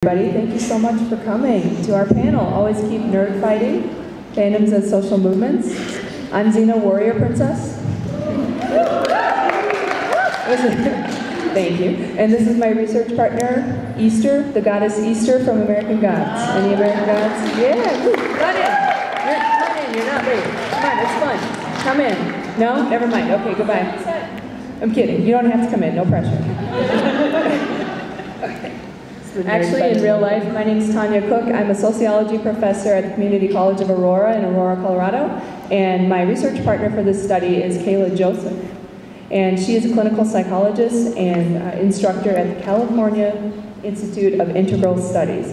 Everybody, thank you so much for coming to our panel. Always keep nerd fighting, fandoms as social movements. I'm Xena, Warrior Princess. Thank you. And this is my research partner, Easter, the goddess Easter from American Gods. Any American Gods? Yeah, woo, run in. You're not late. Come on, it's fun. Come in. No? Never mind. Okay, goodbye. I'm kidding. You don't have to come in. No pressure. Okay. Actually, in real life, my name is Tanya Cook. I'm a sociology professor at the Community College of Aurora in Aurora, Colorado. And my research partner for this study is Kayla Joseph. And she is a clinical psychologist and instructor at the California Institute of Integral Studies.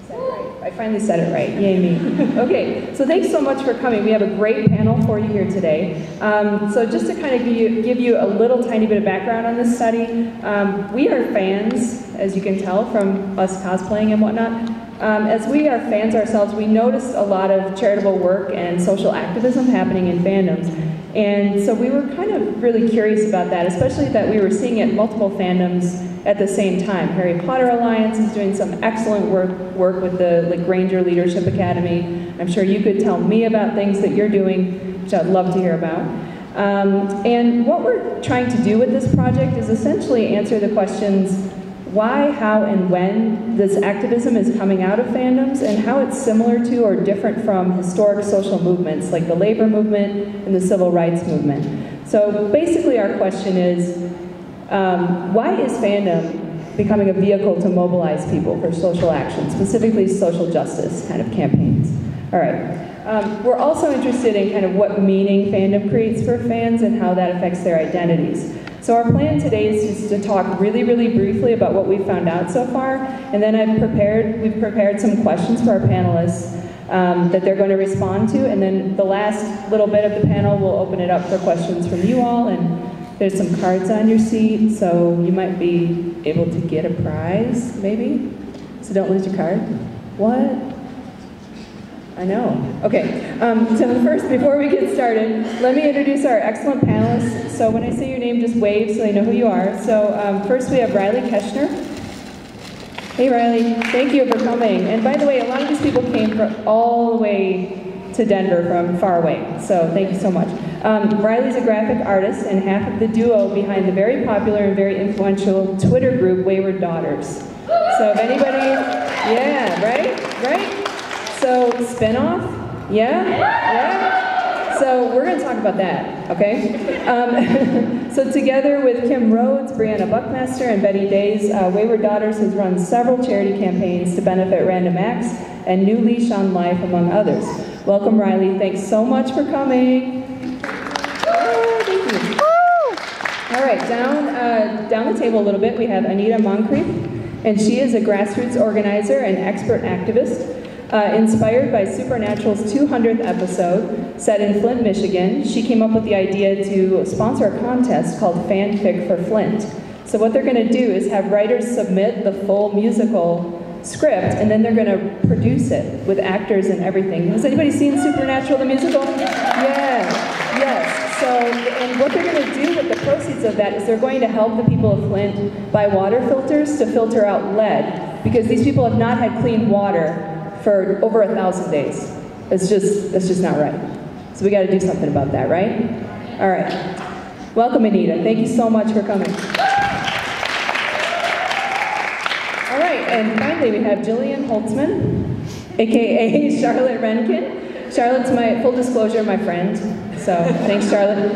Said it right. I finally said it right. Yay me. Okay, so thanks so much for coming. We have a great panel for you here today. So just to kind of give you a little tiny bit of background on this study, we are fans, as you can tell from us cosplaying and whatnot. As we are fans ourselves, we noticed a lot of charitable work and social activism happening in fandoms. And so we were kind of really curious about that, especially that we were seeing it multiple fandoms at the same time. Harry Potter Alliance is doing some excellent work with the Granger Leadership Academy. I'm sure you could tell me about things that you're doing, which I'd love to hear about. And what we're trying to do with this project is essentially answer the questions why, how, and when this activism is coming out of fandoms and how it's similar to or different from historic social movements like the labor movement and the civil rights movement. So basically our question is, why is fandom becoming a vehicle to mobilize people for social action, specifically social justice kind of campaigns? All right. We're also interested in kind of what meaning fandom creates for fans and how that affects their identities. So our plan today is just to talk really, really briefly about what we've found out so far, and then we've prepared some questions for our panelists that they're going to respond to, and then the last little bit of the panel we'll open it up for questions from you all, and there's some cards on your seat, so you might be able to get a prize, maybe? So don't lose your card. What? I know. Okay, so first, before we get started, let me introduce our excellent panelists. So when I say your name, just wave so they know who you are. So first we have Riley Keschner. Hey Riley, thank you for coming. And by the way, a lot of these people came from all the way to Denver from far away, so thank you so much. Riley's a graphic artist and half of the duo behind the very popular and very influential Twitter group, Wayward Daughters. So if anybody, yeah, right? So, spin-off? Yeah? So, we're going to talk about that, okay? So, together with Kim Rhodes, Brianna Buckmaster, and Betty Days, Wayward Daughters has run several charity campaigns to benefit Random Acts and New Leash on Life, among others. Welcome, Riley. Thanks so much for coming. Oh, thank you. All right, down the table a little bit, we have Anita Moncrief, and she is a grassroots organizer and expert activist. Inspired by Supernatural's 200th episode, set in Flint, Michigan, she came up with the idea to sponsor a contest called Fanfic for Flint. So what they're going to do is have writers submit the full musical script, and then they're going to produce it with actors and everything. Has anybody seen Supernatural, the musical? Yeah, yes. So, and what they're going to do with the proceeds of that is they're going to help the people of Flint buy water filters to filter out lead, because these people have not had clean water for over 1,000 days. That's just not right. So we got to do something about that, right? All right. Welcome, Anita. Thank you so much for coming. All right, and finally we have Jillian Holtzman, aka Charlotte Renkin. Charlotte's full disclosure, my friend. So thanks, Charlotte.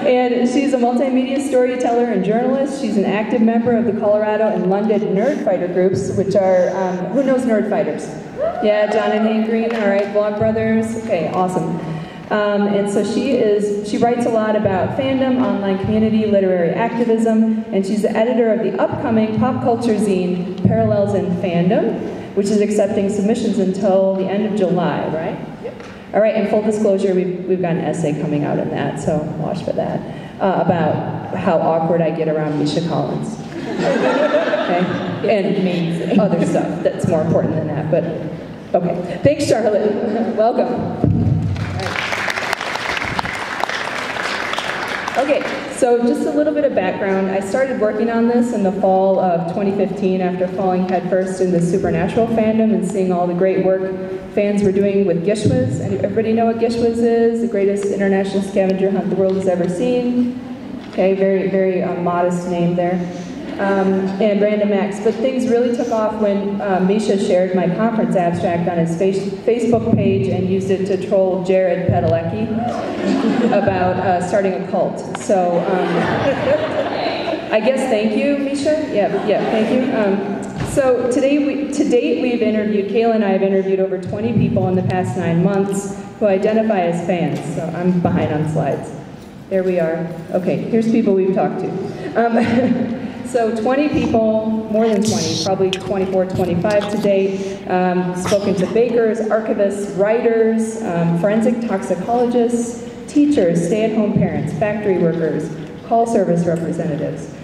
And she's a multimedia storyteller and journalist. She's an active member of the Colorado and London Nerdfighter groups, which are, who knows Nerdfighters? Yeah, John and Hank Green, all right, Vlog Brothers, okay, awesome. And so she writes a lot about fandom, online community, literary activism, and she's the editor of the upcoming pop culture zine, Parallels in Fandom, which is accepting submissions until the end of July, right? Yep. All right, and full disclosure, we've got an essay coming out on that, so watch for that, about how awkward I get around Misha Collins. Okay? And other stuff that's more important than that, but okay. Thanks, Charlotte. Welcome. Okay, so just a little bit of background. I started working on this in the fall of 2015 after falling headfirst in the supernatural fandom and seeing all the great work fans were doing with Gishwas. And everybody know what Gishwas is? The greatest international scavenger hunt the world has ever seen. Okay, very, very modest name there. And Random Acts. But things really took off when Misha shared my conference abstract on his Facebook page and used it to troll Jared Padalecki about starting a cult. So I guess thank you, Misha. Yeah, thank you. So to date, we've interviewed, Kayla and I have interviewed over 20 people in the past 9 months who identify as fans. So I'm behind on slides. There we are. Okay, here's people we've talked to. So 20 people, more than 20, probably 24, 25 to date, spoken to bakers, archivists, writers, forensic toxicologists, teachers, stay-at-home parents, factory workers, call service representatives,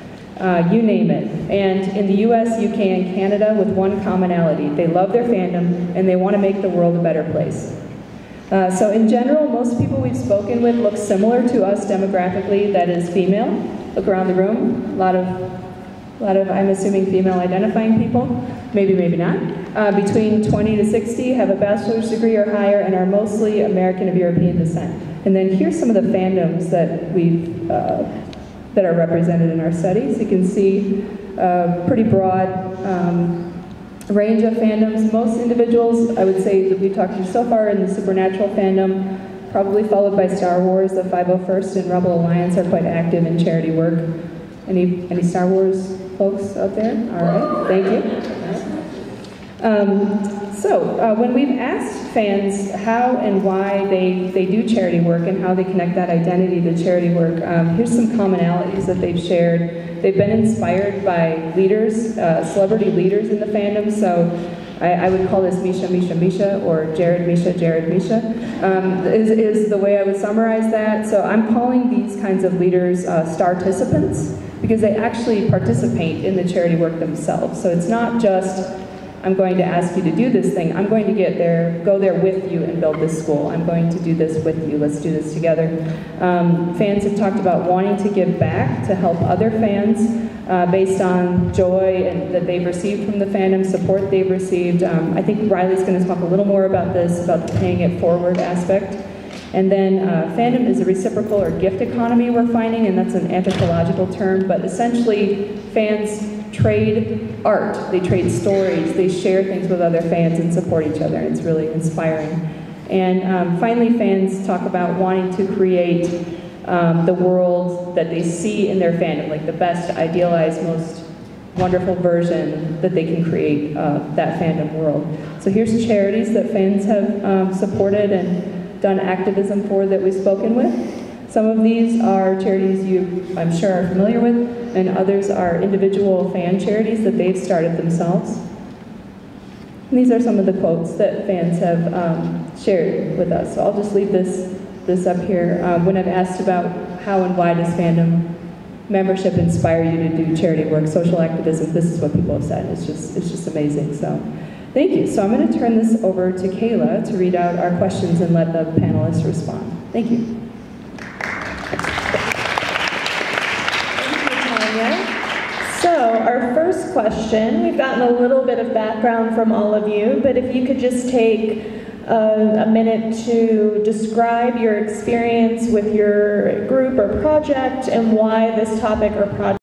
you name it. And in the US, UK, and Canada with one commonality. They love their fandom and they want to make the world a better place. So in general, most people we've spoken with look similar to us demographically, that is female. Look around the room, a lot of, I'm assuming, female identifying people, maybe, maybe not. Between 20 to 60 have a bachelor's degree or higher and are mostly American of European descent. And then here's some of the fandoms that we've, that are represented in our studies. You can see a pretty broad range of fandoms. Most individuals, I would say, that we've talked to so far in the supernatural fandom, probably followed by Star Wars. The 501st and Rebel Alliance are quite active in charity work. Any Star Wars folks out there? All right, thank you. So when we've asked fans how and why they do charity work and how they connect that identity to charity work, here's some commonalities that they've shared. They've been inspired by leaders, celebrity leaders in the fandom, so I would call this Misha, Misha, Misha, or Jared, Misha, Jared, Misha, is the way I would summarize that. So I'm calling these kinds of leaders star-ticipants, because they actually participate in the charity work themselves. So it's not just, I'm going to ask you to do this thing, I'm going to go there with you and build this school. I'm going to do this with you, let's do this together. Fans have talked about wanting to give back to help other fans based on joy that they've received from the fandom, support they've received. I think Riley's going to talk a little more about this, about the paying it forward aspect. And then fandom is a reciprocal or gift economy we're finding, and that's an anthropological term, but essentially fans trade art, they trade stories, they share things with other fans and support each other, and it's really inspiring. And finally, fans talk about wanting to create the world that they see in their fandom, like the best, idealized, most wonderful version that they can create that fandom world. So here's charities that fans have supported and done activism for that we've spoken with. Some of these are charities you, I'm sure, are familiar with, and others are individual fan charities that they've started themselves. And these are some of the quotes that fans have shared with us. So I'll just leave this up here. When I've asked about how and why does fandom membership inspire you to do charity work, social activism, this is what people have said. It's just amazing. So thank you. So I'm going to turn this over to Kayla to read out our questions and let the panelists respond. Thank you. So our first question, we've gotten a little bit of background from all of you, but if you could just take a minute to describe your experience with your group or project and why this topic or project